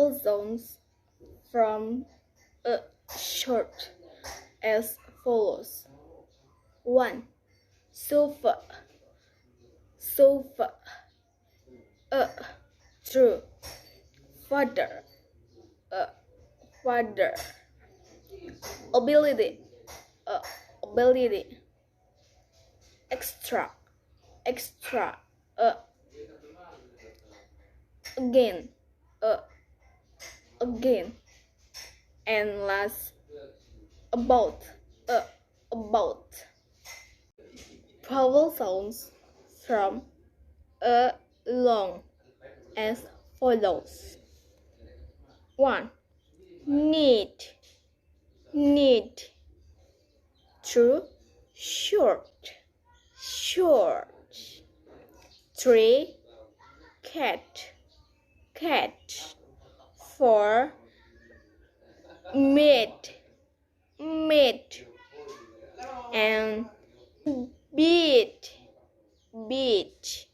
vowel sounds from a short as follows. 1. Sofa, sofa. 2. Father, father. Ability, ability. Extra, extra. Again, again. And last, about, about. Vowel sounds from a long as follows. 1. Need, need. 2. Short, short. 3. Cat, cat. 4. Meat, meat. And beat, beat.